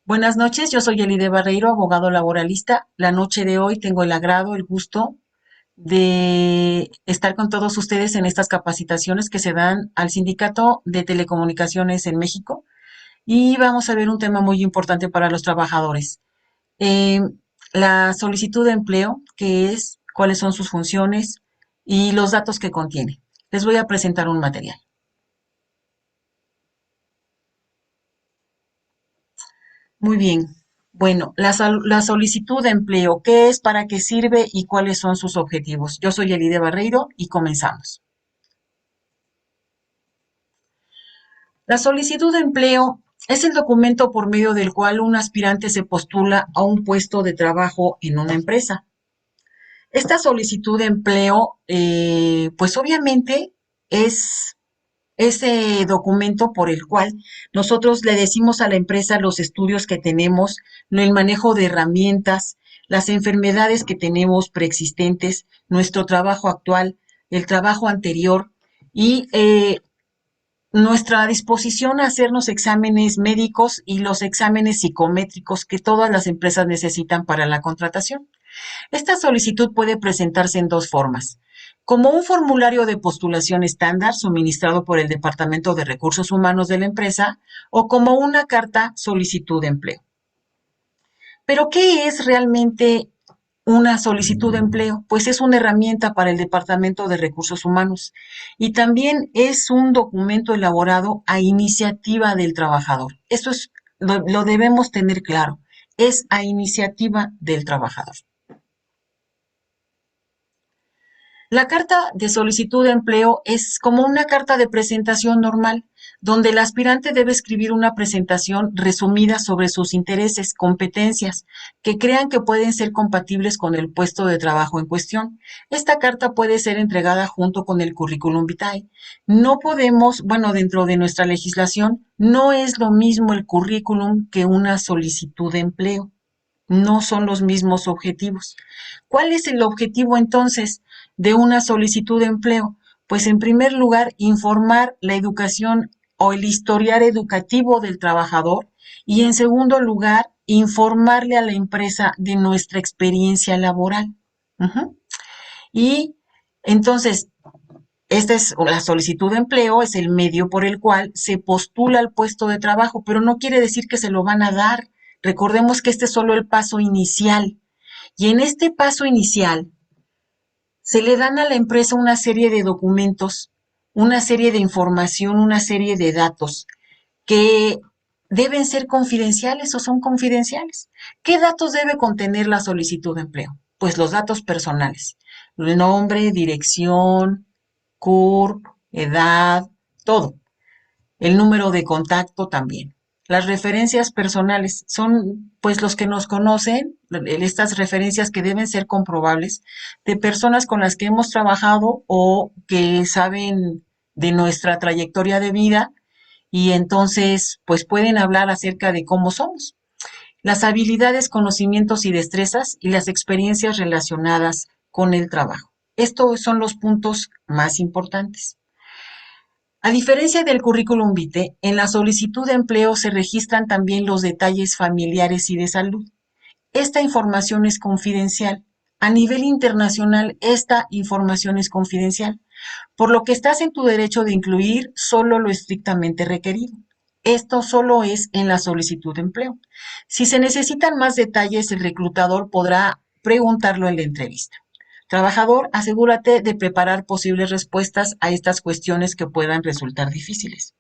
Buenas noches, yo soy Elide Barreiro, abogado laboralista. La noche de hoy tengo el agrado, el gusto de estar con todos ustedes en estas capacitaciones que se dan al Sindicato de Telecomunicaciones en México y vamos a ver un tema muy importante para los trabajadores. Eh, la solicitud de empleo, qué es, cuáles son sus funciones y los datos que contiene. Les voy a presentar un material. Muy bien. Bueno, la solicitud de empleo, ¿qué es, para qué sirve y cuáles son sus objetivos? Yo soy Elide Barreiro y comenzamos. La solicitud de empleo es el documento por medio del cual un aspirante se postula a un puesto de trabajo en una empresa. Esta solicitud de empleo, pues obviamente es ese documento por el cual nosotros le decimos a la empresa los estudios que tenemos, el manejo de herramientas, las enfermedades que tenemos preexistentes, nuestro trabajo actual, el trabajo anterior y nuestra disposición a hacernos exámenes médicos y los exámenes psicométricos que todas las empresas necesitan para la contratación. Esta solicitud puede presentarse en dos formas: como un formulario de postulación estándar suministrado por el Departamento de Recursos Humanos de la empresa o como una carta solicitud de empleo. Pero, ¿qué es realmente una solicitud de empleo? Pues es una herramienta para el Departamento de Recursos Humanos y también es un documento elaborado a iniciativa del trabajador. Eso es, lo debemos tener claro, es a iniciativa del trabajador. La carta de solicitud de empleo es como una carta de presentación normal, donde el aspirante debe escribir una presentación resumida sobre sus intereses, competencias, que crean que pueden ser compatibles con el puesto de trabajo en cuestión. Esta carta puede ser entregada junto con el currículum vitae. No podemos, bueno, dentro de nuestra legislación, no es lo mismo el currículum que una solicitud de empleo. No son los mismos objetivos. ¿Cuál es el objetivo entonces de una solicitud de empleo? Pues en primer lugar, informar la educación o el historial educativo del trabajador y en segundo lugar, informarle a la empresa de nuestra experiencia laboral. Ujú. Y entonces, esta es la solicitud de empleo, es el medio por el cual se postula al puesto de trabajo, pero no quiere decir que se lo van a dar. Recordemos que este es solo el paso inicial. Y en este paso inicial se le dan a la empresa una serie de documentos, una serie de información, una serie de datos que deben ser confidenciales o son confidenciales. ¿Qué datos debe contener la solicitud de empleo? Pues los datos personales: el nombre, dirección, CURP, edad, todo. El número de contacto también. Las referencias personales son, pues, los que nos conocen, estas referencias que deben ser comprobables de personas con las que hemos trabajado o que saben de nuestra trayectoria de vida y entonces, pues, pueden hablar acerca de cómo somos. Las habilidades, conocimientos y destrezas y las experiencias relacionadas con el trabajo. Estos son los puntos más importantes. A diferencia del currículum vitae, en la solicitud de empleo se registran también los detalles familiares y de salud. Esta información es confidencial. A nivel internacional, esta información es confidencial, por lo que estás en tu derecho de incluir solo lo estrictamente requerido. Esto solo es en la solicitud de empleo. Si se necesitan más detalles, el reclutador podrá preguntarlo en la entrevista. Trabajador, asegúrate de preparar posibles respuestas a estas cuestiones que puedan resultar difíciles.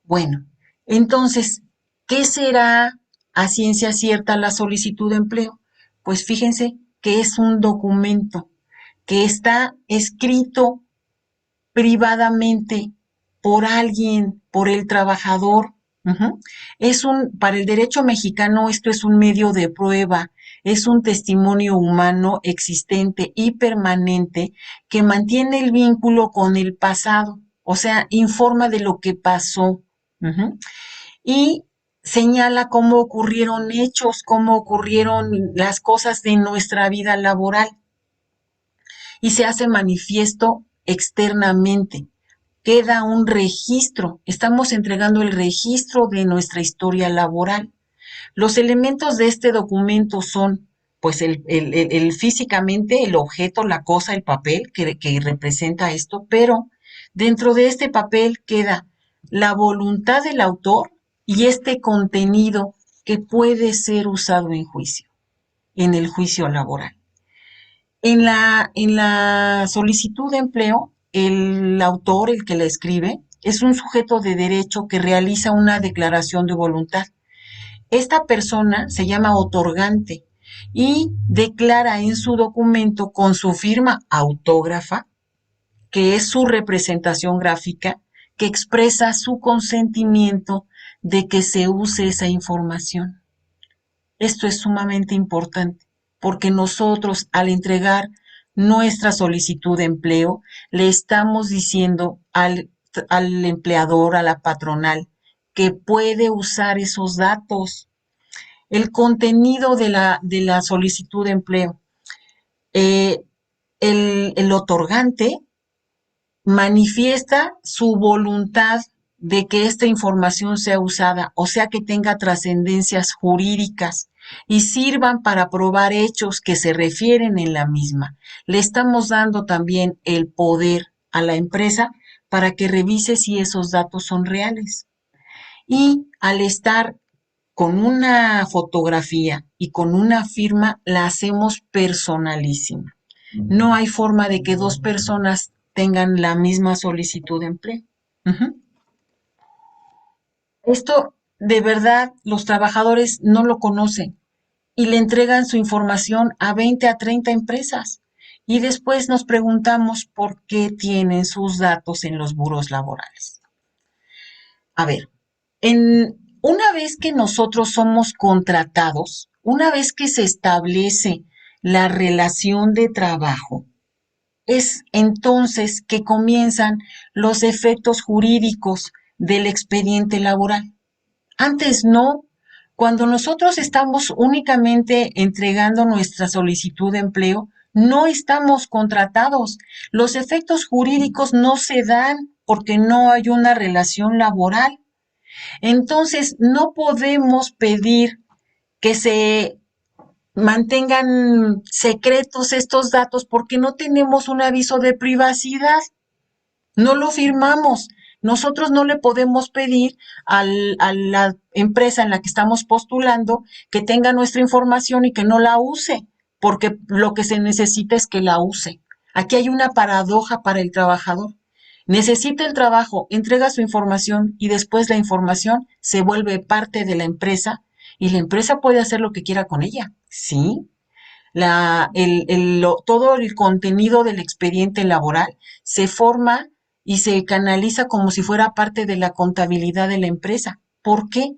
Bueno, entonces, ¿qué será a ciencia cierta la solicitud de empleo? Pues fíjense que es un documento que está escrito privadamente por alguien, por el trabajador. Uh-huh. Para el derecho mexicano, esto es un medio de prueba, es un testimonio humano existente y permanente que mantiene el vínculo con el pasado, o sea, informa de lo que pasó. Uh-huh. Y señala cómo ocurrieron hechos, cómo ocurrieron las cosas de nuestra vida laboral y se hace manifiesto externamente. Queda un registro, estamos entregando el registro de nuestra historia laboral. Los elementos de este documento son, pues, físicamente el objeto, la cosa, el papel que representa esto, pero dentro de este papel queda la voluntad del autor y este contenido que puede ser usado en juicio, en el juicio laboral. En la solicitud de empleo, el autor, el que la escribe, es un sujeto de derecho que realiza una declaración de voluntad. Esta persona se llama otorgante y declara en su documento con su firma autógrafa, que es su representación gráfica, que expresa su consentimiento de que se use esa información. Esto es sumamente importante porque nosotros al entregar nuestra solicitud de empleo le estamos diciendo al empleador, a la patronal, que puede usar esos datos. El contenido de la solicitud de empleo. Eh, el otorgante manifiesta su voluntad de que esta información sea usada, o sea, que tenga trascendencias jurídicas y sirvan para probar hechos que se refieren en la misma. Le estamos dando también el poder a la empresa para que revise si esos datos son reales. Y al estar con una fotografía y con una firma, la hacemos personalísima. No hay forma de que dos personas tengan la misma solicitud de empleo. Uh-huh. Esto de verdad los trabajadores no lo conocen y le entregan su información a 20 a 30 empresas. Y después nos preguntamos por qué tienen sus datos en los buros laborales. A ver, una vez que nosotros somos contratados, una vez que se establece la relación de trabajo, es entonces que comienzan los efectos jurídicos del expediente laboral. Antes no. Cuando nosotros estamos únicamente entregando nuestra solicitud de empleo, no estamos contratados. Los efectos jurídicos no se dan porque no hay una relación laboral. Entonces, no podemos pedir que se mantengan secretos estos datos porque no tenemos un aviso de privacidad. No lo firmamos. Nosotros no le podemos pedir a la empresa en la que estamos postulando que tenga nuestra información y que no la use, porque lo que se necesita es que la use. Aquí hay una paradoja para el trabajador. Necesita el trabajo, entrega su información y después la información se vuelve parte de la empresa y la empresa puede hacer lo que quiera con ella. Sí, todo el contenido del expediente laboral se forma y se canaliza como si fuera parte de la contabilidad de la empresa. ¿Por qué?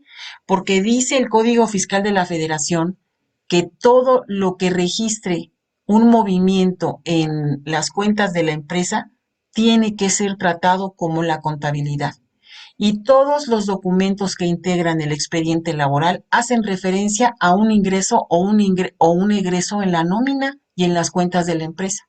Porque dice el Código Fiscal de la Federación que todo lo que registre un movimiento en las cuentas de la empresa tiene que ser tratado como la contabilidad. Y todos los documentos que integran el expediente laboral hacen referencia a un ingreso o un egreso en la nómina y en las cuentas de la empresa.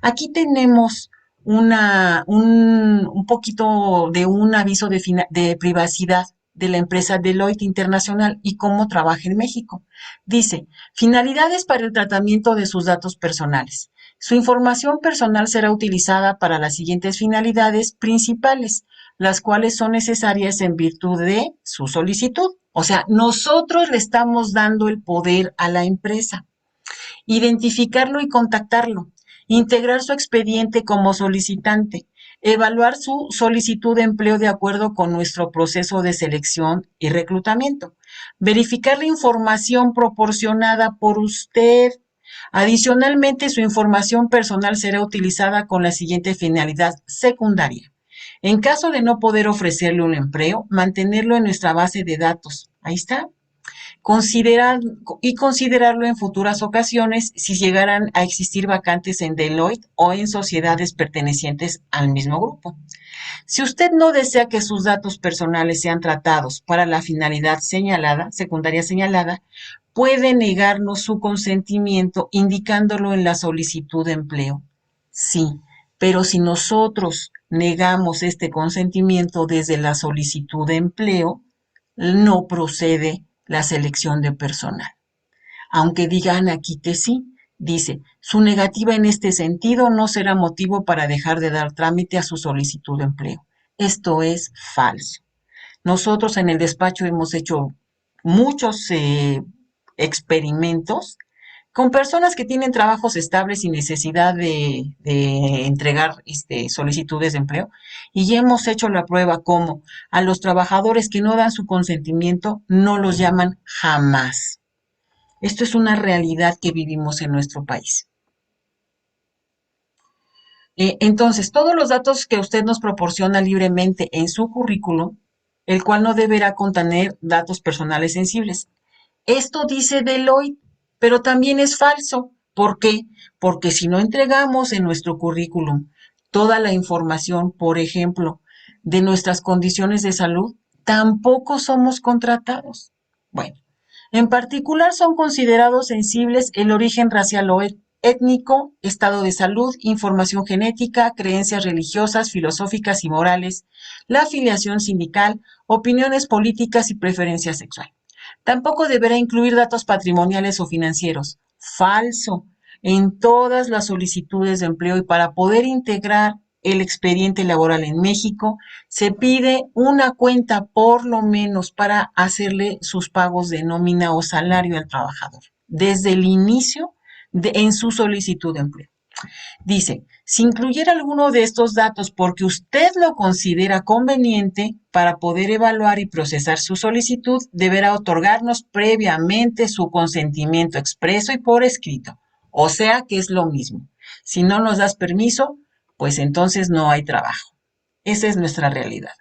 Aquí tenemos un poquito de un aviso de privacidad de la empresa Deloitte Internacional y cómo trabaja en México. Dice, finalidades para el tratamiento de sus datos personales. Su información personal será utilizada para las siguientes finalidades principales, las cuales son necesarias en virtud de su solicitud. O sea, nosotros le estamos dando el poder a la empresa. Identificarlo y contactarlo, integrar su expediente como solicitante, evaluar su solicitud de empleo de acuerdo con nuestro proceso de selección y reclutamiento, verificar la información proporcionada por usted. Adicionalmente, su información personal será utilizada con la siguiente finalidad secundaria. En caso de no poder ofrecerle un empleo, mantenerlo en nuestra base de datos. Ahí está. Considerar y considerarlo en futuras ocasiones si llegaran a existir vacantes en Deloitte o en sociedades pertenecientes al mismo grupo. Si usted no desea que sus datos personales sean tratados para la finalidad señalada, secundaria señalada, puede negarnos su consentimiento indicándolo en la solicitud de empleo. Sí, pero si nosotros negamos este consentimiento desde la solicitud de empleo, no procede la selección de personal. Aunque digan aquí que sí, dice, su negativa en este sentido no será motivo para dejar de dar trámite a su solicitud de empleo. Esto es falso. Nosotros en el despacho hemos hecho muchos experimentos con personas que tienen trabajos estables sin necesidad de entregar solicitudes de empleo, y ya hemos hecho la prueba como a los trabajadores que no dan su consentimiento no los llaman jamás. Esto es una realidad que vivimos en nuestro país. Entonces, todos los datos que usted nos proporciona libremente en su currículum, el cual no deberá contener datos personales sensibles. Esto dice Deloitte, pero también es falso. ¿Por qué? Porque si no entregamos en nuestro currículum toda la información, por ejemplo, de nuestras condiciones de salud, tampoco somos contratados. Bueno, en particular son considerados sensibles el origen racial o étnico, estado de salud, información genética, creencias religiosas, filosóficas y morales, la afiliación sindical, opiniones políticas y preferencia sexual. Tampoco deberá incluir datos patrimoniales o financieros. Falso. En todas las solicitudes de empleo y para poder integrar el expediente laboral en México, se pide una cuenta por lo menos para hacerle sus pagos de nómina o salario al trabajador, desde el inicio en su solicitud de empleo. Dice, si incluyera alguno de estos datos porque usted lo considera conveniente para poder evaluar y procesar su solicitud, deberá otorgarnos previamente su consentimiento expreso y por escrito. O sea que es lo mismo. Si no nos das permiso, pues entonces no hay trabajo. Esa es nuestra realidad.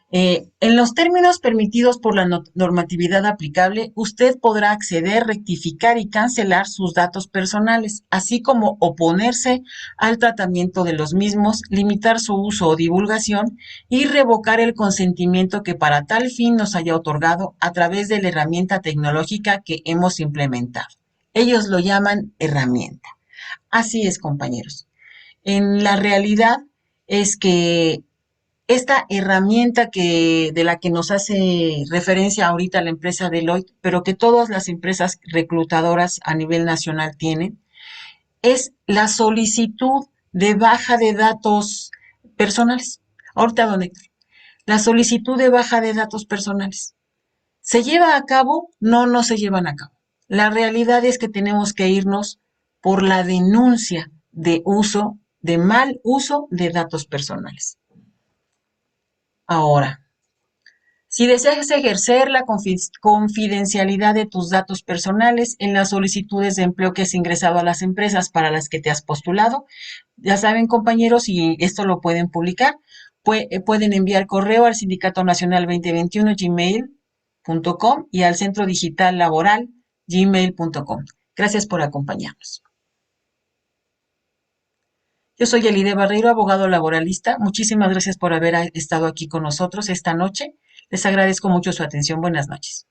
En los términos permitidos por la normatividad aplicable, usted podrá acceder, rectificar y cancelar sus datos personales, así como oponerse al tratamiento de los mismos, limitar su uso o divulgación y revocar el consentimiento que para tal fin nos haya otorgado a través de la herramienta tecnológica que hemos implementado. Ellos lo llaman herramienta. Así es, compañeros. En la realidad es que esta herramienta de la que nos hace referencia ahorita la empresa Deloitte, pero que todas las empresas reclutadoras a nivel nacional tienen, es la solicitud de baja de datos personales. Ahorita, don Héctor, la solicitud de baja de datos personales. ¿Se lleva a cabo? No, no se llevan a cabo. La realidad es que tenemos que irnos por la denuncia de uso, de mal uso de datos personales. Ahora, si deseas ejercer la confidencialidad de tus datos personales en las solicitudes de empleo que has ingresado a las empresas para las que te has postulado, ya saben, compañeros, y esto lo pueden publicar, pueden enviar correo al Sindicato Nacional 2021 gmail.com y al Centro Digital Laboral gmail.com. Gracias por acompañarnos. Yo soy Elide Barreiro, abogado laboralista. Muchísimas gracias por haber estado aquí con nosotros esta noche. Les agradezco mucho su atención. Buenas noches.